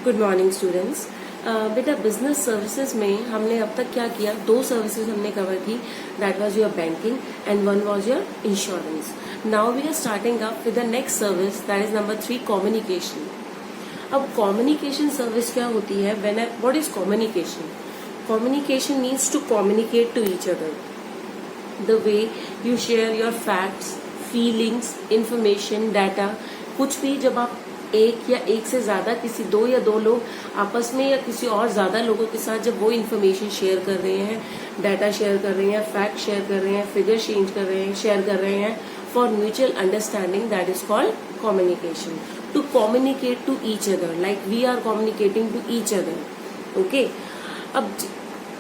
Good morning students. बेटा business services में हमने अब तक क्या किया, दो सर्विसेज हमने कवर की, that was your banking and one was your insurance. Now we are starting up with the next service, that is number 3, communication. अब कम्युनिकेशन सर्विस क्या होती है? What is communication? Communication means to communicate to each other, the way you share your facts, feelings, information, data, कुछ भी जब आप एक या एक से ज्यादा किसी दो या दो लोग आपस में या किसी और ज्यादा लोगों के साथ जब वो इन्फॉर्मेशन शेयर कर रहे हैं, डाटा शेयर कर रहे हैं, फैक्ट शेयर कर रहे हैं, फिगर चेंज कर रहे हैं, शेयर कर रहे हैं for mutual understanding, that is called communication. To communicate to each other, like we are communicating to each other. Okay, अब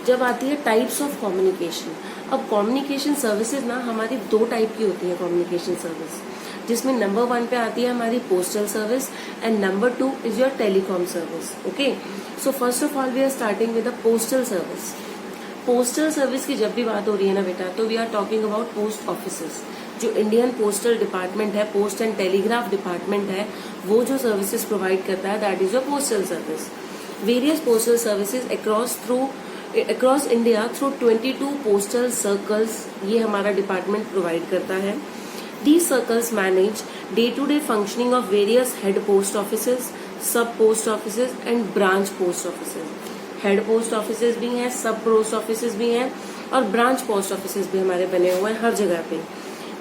जब आती है टाइप्स ऑफ कम्युनिकेशन। अब कम्युनिकेशन सर्विसेज ना हमारी दो टाइप की होती है कम्युनिकेशन सर्विस, जिसमें नंबर 1 पे आती है हमारी postal service and number 2 is your telecom service. Okay, so first of all we are starting with the postal service. Postal service की जब भी बात हो रही है ना बेटा, तो we are talking about post offices. जो इंडियन पोस्टल डिपार्टमेंट है, पोस्ट एंड टेलीग्राफ डिपार्टमेंट है, वो जो सर्विसेज प्रोवाइड करता है, that is your postal service. Various postal services across India through 22 postal circles, ये हमारा डिपार्टमेंट प्रोवाइड करता है। These circles manage day-to-day functioning of various head post offices, sub post offices and branch post offices. Head post offices भी हैं, sub post offices भी हैं और branch post offices भी हमारे बने हुए हैं हर जगह पे।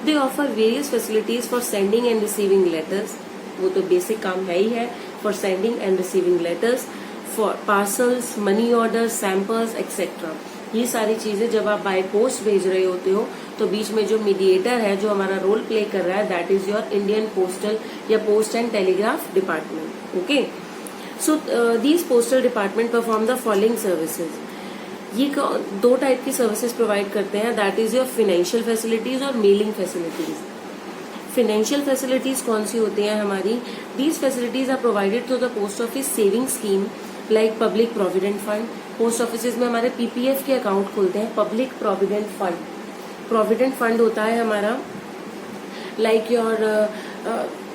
They offer various facilities for sending and receiving letters. वो तो बेसिक काम है ही है, for sending and receiving letters, for parcels, money orders, samples, etc. ये सारी चीजें जब आप बाय पोस्ट भेज रहे होते हो तो बीच में जो मीडिएटर है, जो हमारा रोल प्ले कर रहा है, that is your Indian postal या post and telegraph department. Okay, so these postal department perform the following services. ये दो टाइप की सर्विसेज प्रोवाइड करते हैं, that is your financial facilities और मेलिंग फैसिलिटीज। फाइनेंशियल फैसिलिटीज कौन सी होती हैं हमारी? These facilities are provided through the post office saving scheme like public provident fund. Post office में हमारे पीपीएफ के अकाउंट खुलते हैं, public provident fund. Provident fund होता है हमारा लाइक योर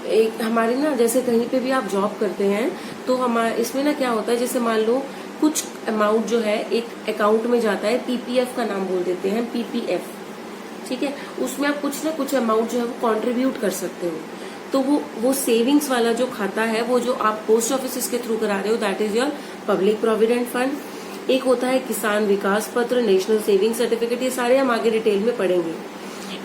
एक हमारे ना, जैसे कहीं पे भी आप जॉब करते हैं तो हमारे इसमें ना क्या होता है, जैसे मान लो कुछ अमाउंट जो है एक अकाउंट में जाता है, पीपीएफ का नाम बोल देते हैं, पीपीएफ, ठीक है। उसमें आप कुछ ना कुछ अमाउंट जो है वो कंट्रीब्यूट कर सकते हो, तो वो सेविंग्स वाला जो खाता है, वो जो आप पोस्ट ऑफिस के थ्रू करा रहे हो, that is your public provident fund. एक होता है किसान विकास पत्र, नेशनल सेविंग सर्टिफिकेट, ये सारे हम आगे डिटेल में पढ़ेंगे।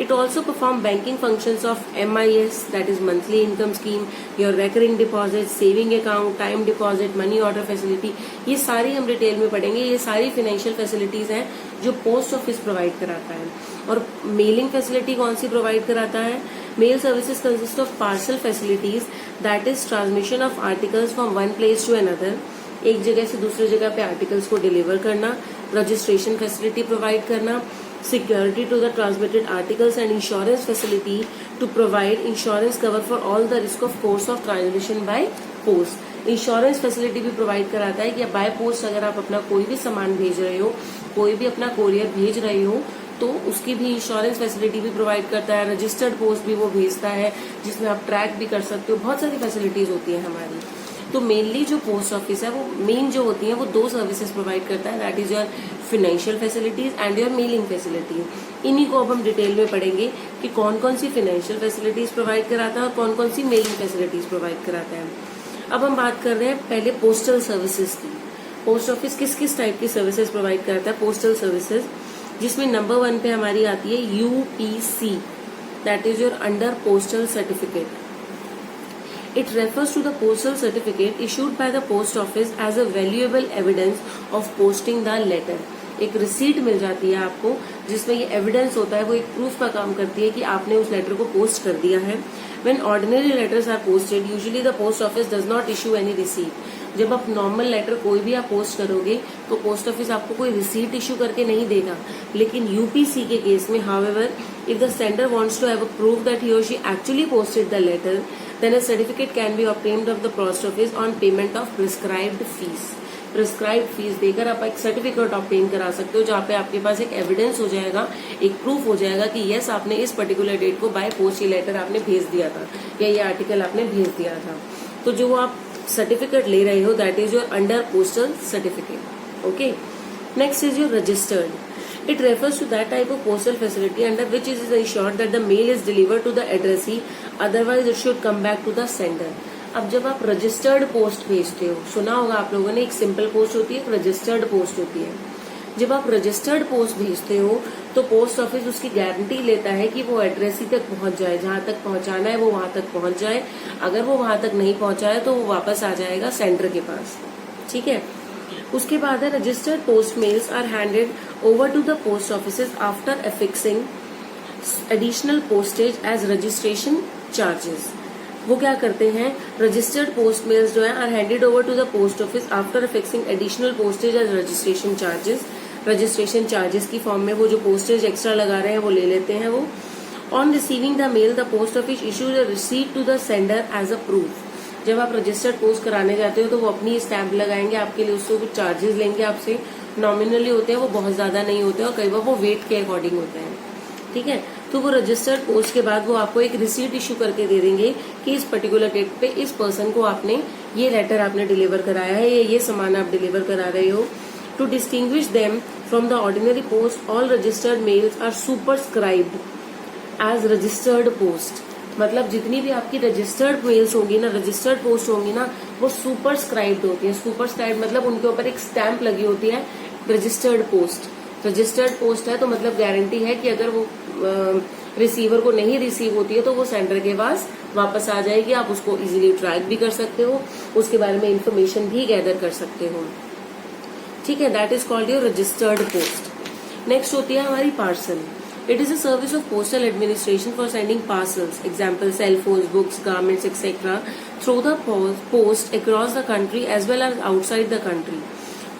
It also perform banking functions of MIS, that is monthly income scheme, your recurring deposit, saving account, time deposit, money order facility, ये सारी हम डिटेल में पढ़ेंगे। ये सारी फाइनेंशियल फैसिलिटीज हैं जो पोस्ट ऑफिस प्रोवाइड कराता है। और मेलिंग फैसिलिटी कौन सी प्रोवाइड कराता है? Mail services consist of parcel facilities, that is transmission of articles from one place to another, एक जगह से दूसरी जगह पे आर्टिकल्स को डिलीवर करना, रजिस्ट्रेशन फैसिलिटी प्रोवाइड करना, security to the transmitted articles and insurance facility to provide insurance cover for all the risk of course of transmission by post. Insurance facility भी प्रोवाइड कराता है कि बाय पोस्ट अगर आप अपना कोई भी सामान भेज रहे हो, कोई भी अपना कोरियर भेज रहे हो, तो उसकी भी इंश्योरेंस फैसिलिटी भी प्रोवाइड करता है। रजिस्टर्ड पोस्ट भी वो भेजता है, जिसमें आप ट्रैक भी कर सकते हो। बहुत सारी फैसिलिटीज होती है हमारी। तो मेनली जो पोस्ट ऑफिस है, वो मेन जो होती है वो दो सर्विसेज प्रोवाइड करता है, that is your financial facilities and your mailing facilities. इन्हीं को अब हम डिटेल में पढ़ेंगे कि कौन कौन सी फाइनेंशियल फैसिलिटीज प्रोवाइड कराता है और कौन कौन सी मेलिंग फैसिलिटीज प्रोवाइड कराता है। अब हम बात कर रहे हैं पहले पोस्टल सर्विसेज की। पोस्ट ऑफिस किस किस टाइप की सर्विसेज प्रोवाइड करता है? पोस्टल सर्विसेज, जिसमें नंबर 1 पे हमारी आती है UPC, that is your under postal certificate. It refers to the postal certificate issued by the post office as a valuable evidence of posting the letter. एक receipt मिल जाती है आपको, जिसमें ये एविडेंस होता है, वो एक प्रूफ का काम करती है कि आपने उस लेटर को पोस्ट कर दिया है। When ordinary letters are posted, usually the post office does not issue any receipt. जब आप नॉर्मल लेटर कोई भी आप पोस्ट करोगे तो पोस्ट ऑफिस आपको कोई रिसीट इश्यू करके नहीं देगा, लेकिन यूपीसी के केस में however if the sender wants to have a proof that he और she actually posted the letter, then a certificate can be obtained of the post office on payment of prescribed fees. Prescribed fees देकर आप एक certificate obtain करा सकते हो, जहाँ पे आपके पास एक एविडेंस हो जाएगा, एक प्रूफ हो जाएगा कि यस आपने इस पर्टिकुलर डेट को बाय पोस्ट ये लेटर आपने भेज दिया था या ये आर्टिकल आपने भेज दिया था। तो जो आप सर्टिफिकेट ले रहे हो, that is your under postal certificate. Okay, next is your registered. It refers to that type of postal facility under which it is ensured that the mail is delivered to the addressee, otherwise it should come back to the sender. अब जब आप registered post भेजते हो, सुना होगा आप लोगों ने, एक सिंपल पोस्ट होती है, एक रजिस्टर्ड पोस्ट होती है. जब आप रजिस्टर्ड पोस्ट भेजते हो तो पोस्ट ऑफिस उसकी गारंटी लेता है कि वो एड्रेसी तक पहुंच जाए, जहां तक पहुंचाना है वो वहां तक पहुंच जाए. अगर वो वहां तक नहीं पहुंचा है तो वो वापस आ जाएगा सेंडर के पास. ठीक है. उसके बाद है registered post mails are handed over to the post offices after affixing additional postage as registration charges. वो क्या करते हैं, रजिस्टर्ड पोस्ट मेल्स जो है are handed over to the post office after affixing additional postage as registration charges. Registration charges की form में वो जो पोस्टेज एक्स्ट्रा लगा रहे हैं वो ले लेते हैं वो. On receiving the mail the post office issues a receipt to the sender as a proof. जब आप रजिस्टर्ड पोस्ट कराने जाते हो तो वो अपनी स्टैंप लगाएंगे आपके लिए, उससे कुछ चार्जेस लेंगे आपसे. नॉमिनली होते हैं, वो बहुत ज्यादा नहीं होते हैं और कई बार वो वेट के अकॉर्डिंग होते हैं. ठीक है. तो वो रजिस्टर्ड पोस्ट के बाद वो आपको एक रिसीट इश्यू करके दे देंगे कि इस पर्टिकुलर डेट पे इस पर्सन को आपने ये लेटर आपने डिलीवर कराया है, ये सामान आप डिलीवर करा रहे हो. To distinguish them from the ordinary post all registered mails are superscribed as registered post. मतलब जितनी भी आपकी रजिस्टर्ड मेल्स होंगी ना, रजिस्टर्ड पोस्ट होंगी ना, वो सुपरस्क्राइब्ड होती है. सुपरस्क्राइब्ड मतलब उनके ऊपर एक स्टैंप लगी होती है रजिस्टर्ड पोस्ट. रजिस्टर्ड पोस्ट है तो मतलब गारंटी है कि अगर वो रिसीवर को नहीं रिसीव होती है तो वो सेंडर के पास वापस आ जाएगी. आप उसको इजीली ट्रैक भी कर सकते हो, उसके बारे में इंफॉर्मेशन भी गैदर कर सकते हो. ठीक है. That is called your registered post. Next होती है हमारी parcel. It is a service of postal administration for sending parcels, example cell phones, books, garments, etc. through the post across the country as well as outside the country.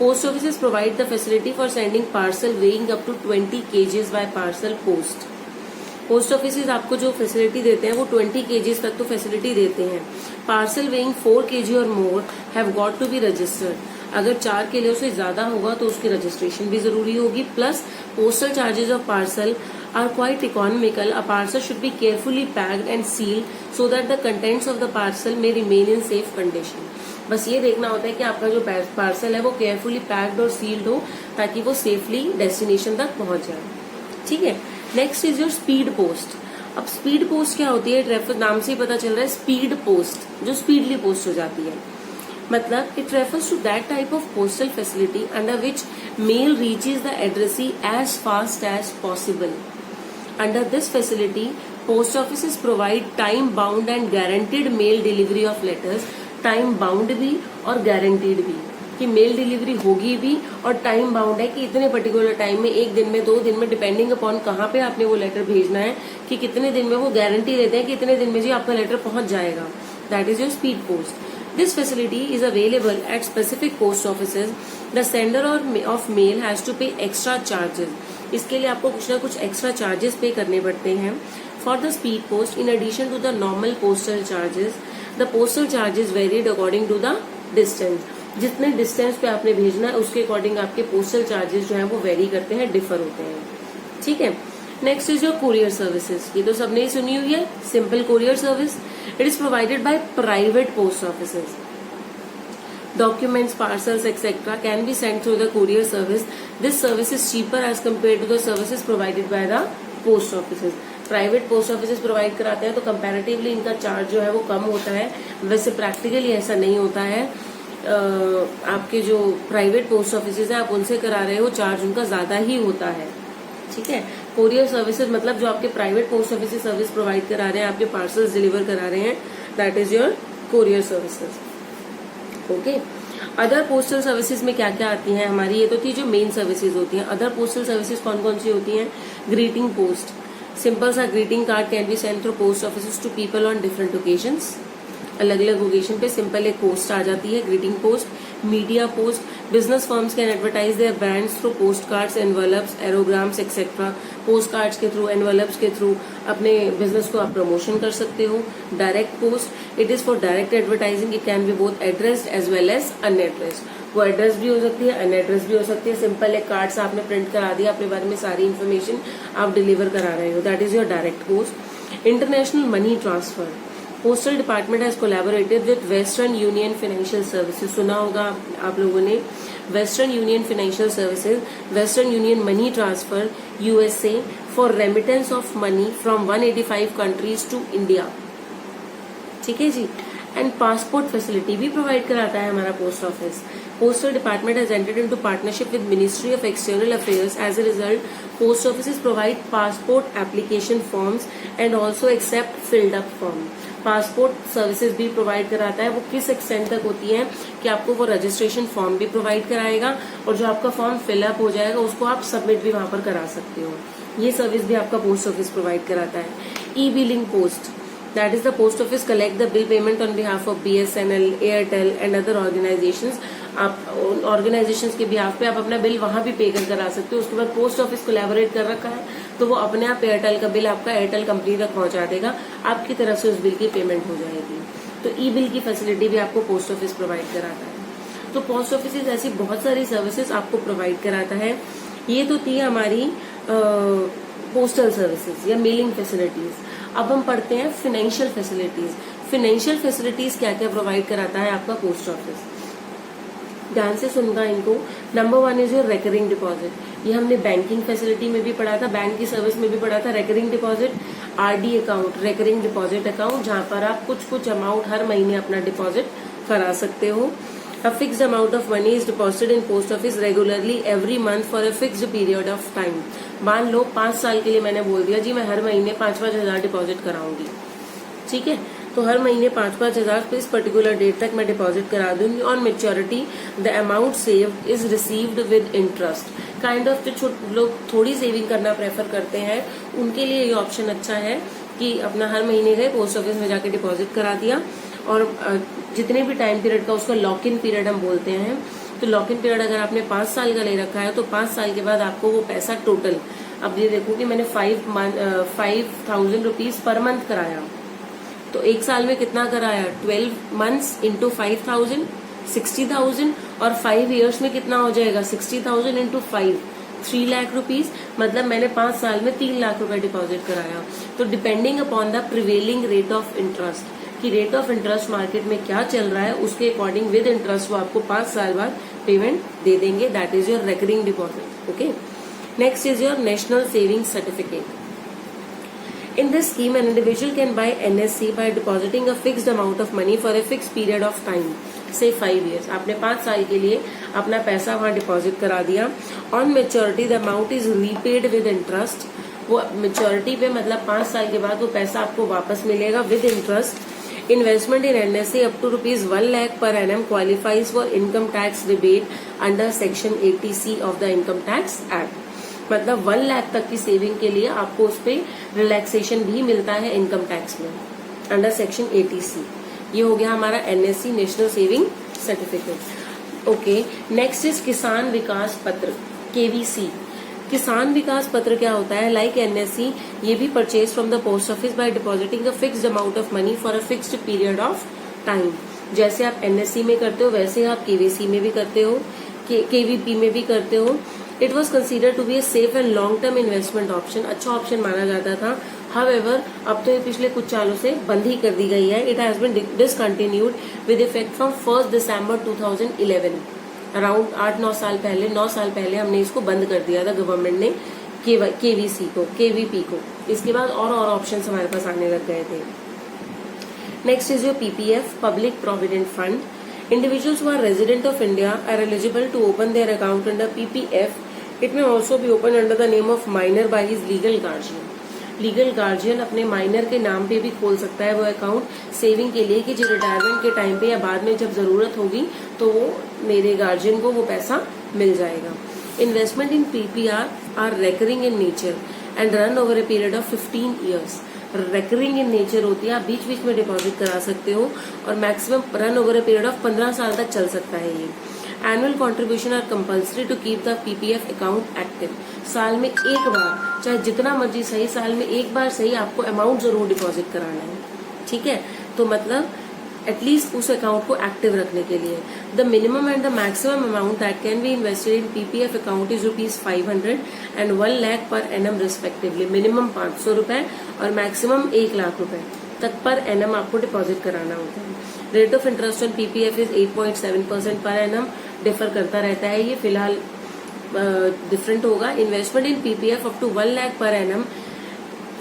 Post offices provide the facility for sending parcel weighing up to 20 kgs by parcel post. Post office आपको जो facility देते हैं वो 20 kgs तक तो facility देते हैं. Parcel weighing 4 kg और more have got to be registered. अगर 4 किलो से ज्यादा होगा तो उसकी रजिस्ट्रेशन भी जरूरी होगी. Plus postal charges of parcel are quite economical. A parcel should be carefully packed and sealed so that the contents of the parcel may remain in safe condition. बस ये देखना होता है कि आपका जो पार्सल है वो केयरफुली पैक्ड और सील्ड हो ताकि वो सेफली डेस्टिनेशन तक पहुंच जाए. ठीक है. Next is your speed post. अब स्पीड पोस्ट क्या होती है, नाम से ही पता चल रहा है स्पीड पोस्ट, जो स्पीडली पोस्ट हो जाती है. मतलब it refers to that type of postal facility under which mail reaches the addressee as fast as possible. Under this facility post office provide time bound and guaranteed mail delivery of letters. Time bound भी और guaranteed भी कि mail delivery होगी भी, और time bound है कि इतने पर्टिकुलर टाइम में, 1 दिन में, 2 दिन में, डिपेंडिंग अपॉन कहाँ पे आपने वो लेटर भेजना है, कि कितने दिन में वो गारंटी देते हैं कि इतने दिन में जी आपका लेटर पहुंच जाएगा. That is your speed post. This facility is available at specific post offices. The sender of mail has to pay extra charges. इसके लिए आपको कुछ ना कुछ एक्स्ट्रा चार्जेस पे करने पड़ते हैं. For the speed post, in addition to the normal postal charges, the postal charges varied according to the distance. जितने डिस्टेंस पे आपने भेजना है उसके अकॉर्डिंग आपके पोस्टल चार्जेस जो है वो वेरी करते हैं, डिफर होते हैं. ठीक है. Next is your courier services. ये तो सबने ही सुनी हुई है, simple courier service. It is provided by private post offices. Documents, parcels, etc. can be sent through the courier service. This service is cheaper as compared to the services provided by the post offices. Private post office provide कराते हैं तो comparatively इनका charge जो है वो कम होता है. वैसे प्रैक्टिकली ऐसा नहीं होता है. आपके जो प्राइवेट पोस्ट ऑफिस है आप उनसे करा रहे हो, चार्ज उनका ज्यादा ही होता है. ठीक है. कोरियर सर्विसेज मतलब जो आपके private post office service provide करा रहे हैं, आपके पार्सल्स डिलीवर करा रहे हैं, that is your courier services. Okay. Other postal services में क्या क्या आती हैं हमारी, ये तो थी जो मेन सर्विसेज होती हैं. अदर पोस्टल सर्विसेज कौन कौन सी होती हैं. Greeting post. सिंपल सा greeting card can be send through post office to people on different occasions. अलग अलग ओकेजन पे सिंपल एक पोस्ट आ जाती है, greeting post. Media post. Business firms can advertise their brands through post cards, envelopes, aerograms etcetera. Post cards के थ्रू, envelopes के थ्रू अपने बिजनेस को आप प्रमोशन कर सकते हो. Direct post. It is for direct advertising. It can be both addressed as well as unaddressed. वो एड्रेस भी हो सकती है, अनएड्रेस भी हो सकती है. सिंपल एक कार्ड से आपने प्रिंट करा दिया, अपने बारे में सारी इन्फॉर्मेशन आप डिलीवर करा रहे हो, that is your direct post. International money transfer. Postal department has collaborated with Western Union financial services, सुना होगा आप लोगों ने, Western Union financial services, Western Union money transfer USA for remittance of money from 185 countries to India. ठीक है जी। And passport facility भी provide कराता है हमारा post office. Postal Department has entered into partnership with Ministry of External Affairs. As a result, post offices provide passport application forms and also accept filled up form. Passport services भी provide कराता है। वो किस extent तक होती है कि आपको वो रजिस्ट्रेशन फॉर्म भी प्रोवाइड कराएगा और जो आपका फॉर्म फिलअप हो जाएगा उसको आप सबमिट भी वहां पर करा सकते हो। ये सर्विस भी आपका पोस्ट ऑफिस प्रोवाइड कराता है। E billing post, that is the post office collect the bill payment on behalf of BSNL, Airtel and other organizations. आप ऑर्गेनाइजेशंस के बिहाफ पे आप अपना बिल वहां भी पे करा सकते हो। उसके बाद पोस्ट ऑफिस कोलैबोरेट कर रखा है तो वो अपने आप एयरटेल का बिल आपका एयरटेल कंपनी तक पहुंचा देगा, आपकी तरफ से उस बिल की पेमेंट हो जाएगी। तो ई बिल की फैसिलिटी भी आपको पोस्ट ऑफिस प्रोवाइड कराता है। तो पोस्ट ऑफिस ऐसी बहुत सारी सर्विसेज आपको प्रोवाइड कराता है। ये तो थी हमारी पोस्टल सर्विसेज या मेलिंग फैसिलिटीज। अब हम पढ़ते हैं फाइनेंशियल फैसिलिटीज। फाइनेंशियल फैसिलिटीज क्या क्या प्रोवाइड कराता है आपका पोस्ट ऑफिस, ध्यान से सुनना इनको। Number 1 is your recurring deposit. ये हमने बैंकिंग फैसिलिटी में भी पढ़ा था, बैंक की सर्विस में भी पढ़ा था। Recurring deposit, RD account, recurring deposit account, जहां पर आप कुछ अमाउंट हर महीने अपना डिपॉजिट करा सकते हो। A fixed amount of money is deposited in post office regularly every month for a fixed period of time. मान लो 5 साल के लिए मैंने बोल दिया जी मैं हर महीने 5-5 हजार डिपॉजिट कराऊंगी, ठीक है। तो हर महीने 5-5 हजार इस पर्टिकुलर डेट तक मैं डिपॉजिट करा दूंगी। On maturity the amount saved is received with interest. Kind of जो लोग थोड़ी सेविंग करना प्रेफर करते हैं उनके लिए ये ऑप्शन अच्छा है कि अपना हर महीने गए पोस्ट ऑफिस में जाके डिपॉजिट करा दिया और जितने भी टाइम पीरियड का उसका लॉक इन पीरियड हम बोलते हैं। तो लॉक इन पीरियड अगर आपने 5 साल का ले रखा है तो 5 साल के बाद आपको वो पैसा टोटल, अब ये देखो कि मैंने 5,000 रुपीज पर मंथ कराया तो एक साल में कितना कराया, 12 मंथ्स इंटू 5,000 60,000 और 5 ईयर्स में कितना हो जाएगा 60,000 इंटू 5 3 लाख रुपीज। मतलब मैंने 5 साल में 3 लाख रुपए डिपॉजिट कराया। तो depending upon the prevailing rate of interest कि रेट ऑफ इंटरेस्ट मार्केट में क्या चल रहा है उसके अकॉर्डिंग विद इंटरेस्ट वो आपको 5 साल बाद पेमेंट दे देंगे। That is your recurring deposit. Okay, next is your national saving certificate. In this scheme, an individual can buy NSC by depositing a fixed amount of money for a fixed period of time, say 5 years. आपने 5 साल के लिए अपना पैसा वहां deposit करा दिया। On maturity, the amount is repaid with interest. वो मेच्योरिटी पे मतलब 5 साल के बाद वो पैसा आपको वापस मिलेगा with interest. Investment in NSC up to ₹1 lakh per annum qualifies for income tax rebate under Section 80C of the Income Tax Act. मतलब 1 लाख तक की सेविंग के लिए आपको उस पे रिलैक्सेशन भी मिलता है इनकम टैक्स में अंडर सेक्शन 80C। ये हो गया हमारा NSC national saving certificate. Okay, next is किसान विकास पत्र KVC। किसान विकास पत्र क्या होता है, लाइक NSC ये भी purchase from the post office by depositing a fixed amount of money for a fixed period of time. जैसे आप NSC में करते हो वैसे आप KVC में भी करते हो, KVP में भी करते हो। It was consider to be a safe and long term investment option, अच्छा ऑप्शन माना जाता था। हाउएवर अब तो ये पिछले कुछ सालों से बंद ही कर दी गई है। It has been discontinued with effect from 1 December 2011। Around 8-9 साल पहले, 9 साल पहले हमने इसको बंद कर दिया था गवर्नमेंट ने KVC को, KVP को। इसके बाद और ऑप्शन हमारे पास आने लग गए थे। Next is your PPF public provident fund. Individuals who are resident of India are eligible to open their account under PPF. It may also be opened under the name of minor by his legal guardian. Legal guardian अपने minor के नाम पे भी खोल सकता है वो account saving के लिए कि जो रिटायरमेंट के टाइम पे या बाद में जब जरूरत होगी तो वो मेरे गार्जियन को वो पैसा मिल जाएगा। Investment in PPR are recurring in nature and run over a period of 15 years. Recurring in nature होती है, आप बीच बीच में डिपॉजिट करा सकते हो और maximum run over a period of 15 साल तक चल सकता है ये। Annual contribution are compulsory to keep the PPF account active. साल में एक बार, चाहे जितना मर्जी सही, साल में एक बार सही आपको अमाउंट जरूर डिपॉजिट कराना है, ठीक है। तो मतलब एटलीस्ट उस अकाउंट को एक्टिव रखने के लिए the minimum and the maximum amount that can be invested in PPF account is ₹500 and 1 lakh per annum respectively. Minimum 500 रुपए और मैक्सिमम 1 लाख रुपए तक पर एनम आपको डिपॉजिट कराना होता है। Rate of interest on PPF is 8.7% per annum, differ करता रहता है ये, फिलहाल डिफरेंट होगा। Investment in PPF up to 1 lakh per annum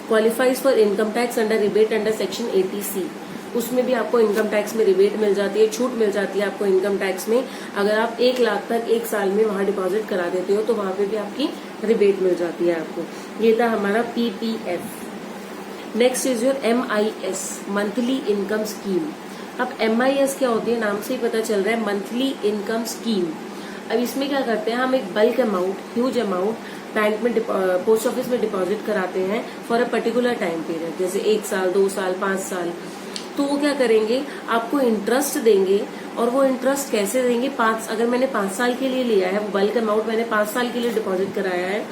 qualifies for income tax under rebate under section 80C। उसमें भी आपको इनकम टैक्स में रिबेट मिल जाती है, छूट मिल जाती है आपको इनकम टैक्स में। अगर आप 1 लाख तक 1 साल में वहां डिपॉजिट करा देते हो तो वहां पे भी आपकी रिबेट मिल जाती है आपको। ये था हमारा PPF. Next is your MIS, monthly income scheme. अब MIS क्या होती है, नाम से ही पता चल रहा है, मंथली इनकम स्कीम। अब इसमें क्या करते हैं, हम एक bulk amount, huge amount bank में पोस्ट ऑफिस में डिपॉजिट कराते हैं for a particular time period, जैसे 1 साल, 2 साल, 5 साल। तो वो क्या करेंगे, आपको इंटरेस्ट देंगे। और वो इंटरेस्ट कैसे देंगे, अगर मैंने 5 साल के लिए लिया है, वो बल्क अमाउंट मैंने 5 साल के लिए डिपॉजिट कराया है,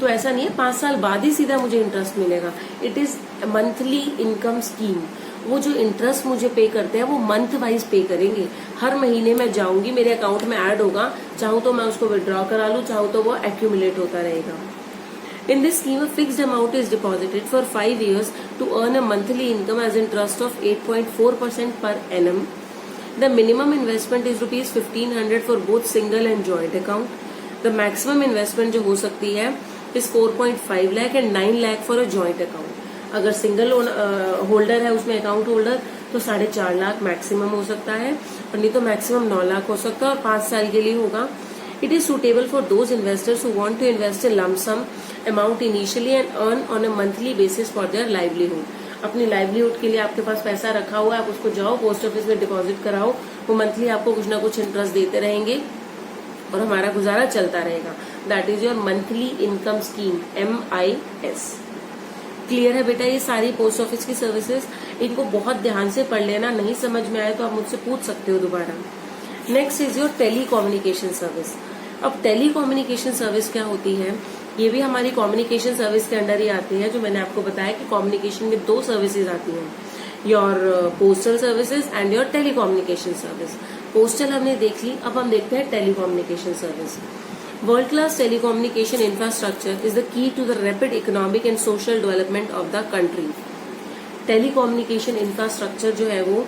तो ऐसा नहीं है 5 साल बाद ही सीधा मुझे इंटरेस्ट मिलेगा। It is monthly income scheme. वो जो इंटरेस्ट मुझे पे करते हैं वो मंथ वाइज पे करेंगे। हर महीने मैं जाऊंगी, मेरे अकाउंट में ऐड होगा, चाहूं तो मैं उसको विड्रॉ करा लूं, चाहूं तो वो एक्यूमुलेट होता रहेगा। In this scheme, a fixed amount is deposited for 5 years to earn a monthly income as interest of 8.4% per annum. The minimum investment is ₹1,500 for both single and joint account. The maximum investment जो हो सकती है is 4.5 lakh and 9 lakh for a joint account. अगर single holder है उसमें account holder तो 4.5 lakh maximum हो सकता है, और नहीं तो मैक्सिमम 9 लाख हो सकता है, और 5 साल के लिए होगा। It is suitable for those investors who want to invest a lump sum amount initially and earn on a monthly basis for their livelihood. अपनी लाइवलीहुड के लिए आपके पास पैसा रखा हुआ है, आप उसको जाओ पोस्ट ऑफिस में डिपॉजिट कराओ, वो मंथली आपको कुछ ना कुछ इंटरेस्ट देते रहेंगे और हमारा गुजारा चलता रहेगा। That is your monthly income scheme, MIS। Clear है बेटा, ये सारी पोस्ट ऑफिस की सर्विसेज, इनको बहुत ध्यान से पढ़ लेना, नहीं समझ में आए तो आप मुझसे पूछ सकते हो दोबारा। Next is your telecommunication service. अब टेली कम्युनिकेशन सर्विस क्या होती है, ये भी हमारी कम्युनिकेशन सर्विस के अंडर ही आती है। जो मैंने आपको बताया कि कम्युनिकेशन में 2 सर्विसेज आती हैं, your postal services and your telecommunication service. Postal हमने देख ली, अब हम देखते हैं telecommunication service. World class telecommunication infrastructure is the key to the rapid economic and social development of the country. Telecommunication infrastructure जो है वो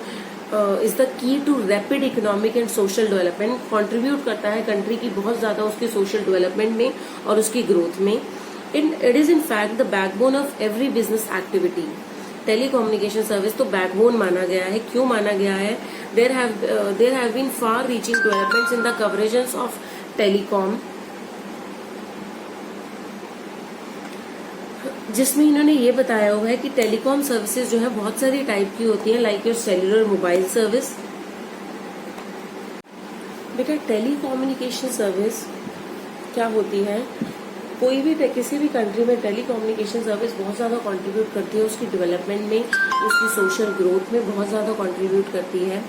is the key to rapid economic and social development, contribute करता है country की बहुत ज्यादा उसकी social development में और उसकी ग्रोथ में। It is in fact the backbone of every business activity. Telecommunication service तो बैकबोन माना गया है। क्यों माना गया है, there have been far reaching developments in the coverages of telecom, जिसमें इन्होंने ये बताया हुआ है कि टेलीकॉम सर्विसेज जो है बहुत सारी टाइप की होती है, like your cellular mobile service. बेटा टेली कम्युनिकेशन सर्विस क्या होती है, कोई भी किसी भी कंट्री में टेली कम्युनिकेशन सर्विस बहुत ज्यादा कंट्रीब्यूट करती है, उसकी डेवलपमेंट में, उसकी सोशल ग्रोथ में बहुत ज्यादा कंट्रीब्यूट करती है।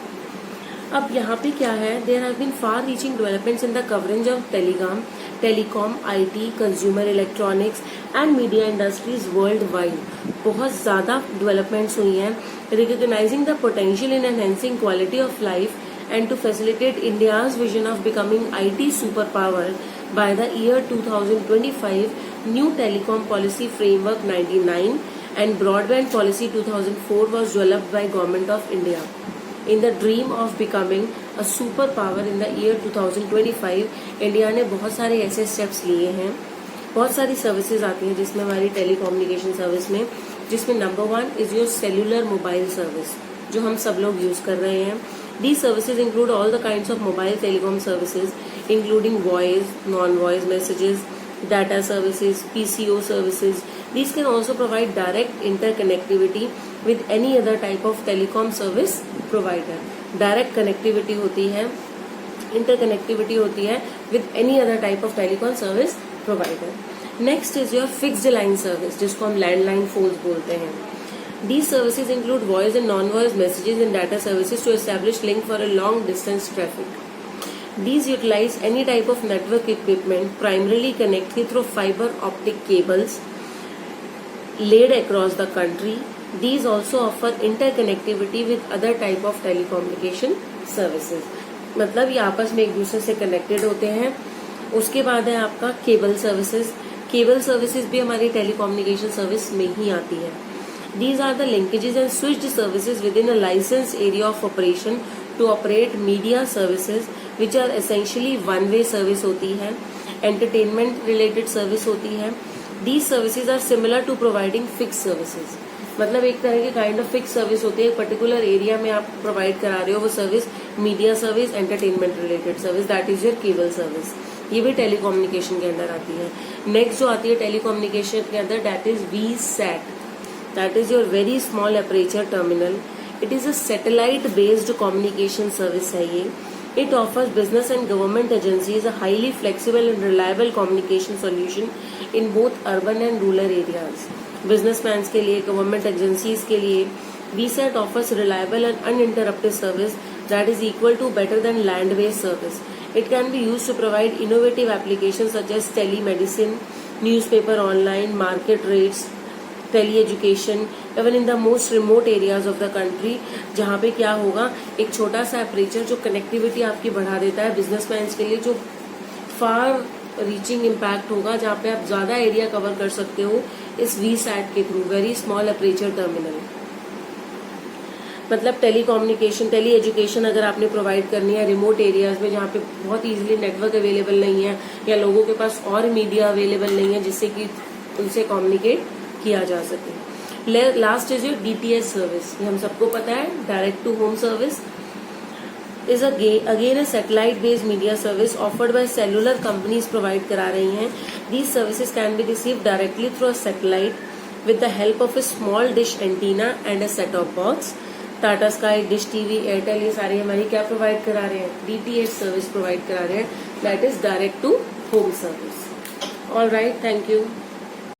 अब यहाँ पे क्या है, there have been far reaching developments in the coverage of telecom, IT, consumer electronics and media industries worldwide. बहुत ज्यादा डेवलपमेंट्स हुई हैं, recognising the potential in enhancing quality of life and to facilitate India's vision of becoming IT super power by the year 2025, new telecom policy framework 99 and broadband policy 2004 was developed by government of India. In the dream of becoming a super power in the year 2025, India ने बहुत सारे ऐसे steps लिए हैं। बहुत सारी services आती हैं जिसमें हमारी टेली कम्युनिकेशन सर्विस में, जिसमें number 1 is your cellular mobile service, जो हम सब लोग यूज कर रहे हैं। These services include all the kinds of mobile telecom services, including voice, non-voice messages, data services, PCO services. These can also provide direct interconnectivity with any other type of telecom service provider. Direct connectivity होती है, interconnectivity होती है with any other type of telecom service provider. Next is your fixed line service, जिसको हम landline phones बोलते हैं. These services include voice and non-voice messages and data services to establish link for a long distance traffic. These utilize any type of network equipment, primarily connected through fiber optic cables laid across the country. These also offer interconnectivity with other type of telecommunication services. मतलब ये आपस में एक दूसरे से connected होते हैं। उसके बाद है आपका केबल सर्विसेज। केबल सर्विसेज भी हमारी टेलीकम्युनिकेशन सर्विस में ही आती है। These are the linkages and switched services within a licensed area of operation to operate media services, which are essentially one-way service होती है, entertainment related service होती है. These services are similar to providing fixed services. मतलब एक तरह की kind of fix service होती है, एक पर्टिकुलर एरिया में आप प्रोवाइड करा रहे हो वो service, media service, entertainment related service, that is your cable service. ये भी टेलीकम्युनिकेशन के अंदर आती है. नेक्स्ट जो आती है टेलीकम्युनिकेशन के अंदर, that is VSAT. That is your very small aperture terminal. It is a satellite based communication service है ये. It offers business and government agencies a highly flexible and reliable communication solution in both urban and rural areas. Businessmen के लिए, government agencies के लिए, VSAT offers reliable and uninterrupted service that is equal to better than land-based service. It can be used to provide innovative applications such as telemedicine, newspaper online, market rates, tele-education, even in the most remote areas of the country, जहाँ पे क्या होगा, एक छोटा सा aperture जो connectivity आपकी बढ़ा देता है बिजनेसमैन के लिए, जो फार रीचिंग इम्पैक्ट होगा, जहाँ पे आप ज्यादा एरिया कवर कर सकते हो इस VSAT के through, very small aperture terminal. मतलब टेलीकम्युनिकेशन, टेली एजुकेशन अगर आपने प्रोवाइड करनी है रिमोट एरियाज में जहाँ पे बहुत इजीली नेटवर्क अवेलेबल नहीं है या लोगों के पास और मीडिया अवेलेबल नहीं है जिससे कि उनसे कम्युनिकेट किया जा सके. Last is your DTH service. ये हम सबको पता है, direct to home service is again a satellite based media service offered by cellular companies provide करा रही हैं. These services can be receive directly through a satellite with the help of a small dish antenna and a set-top box. Tata Sky, dish TV, Airtel, ये सारे हमारी क्या provide करा रहे हैं, DTH सर्विस प्रोवाइड करा रहे हैं. That is direct to home service. All right, thank you.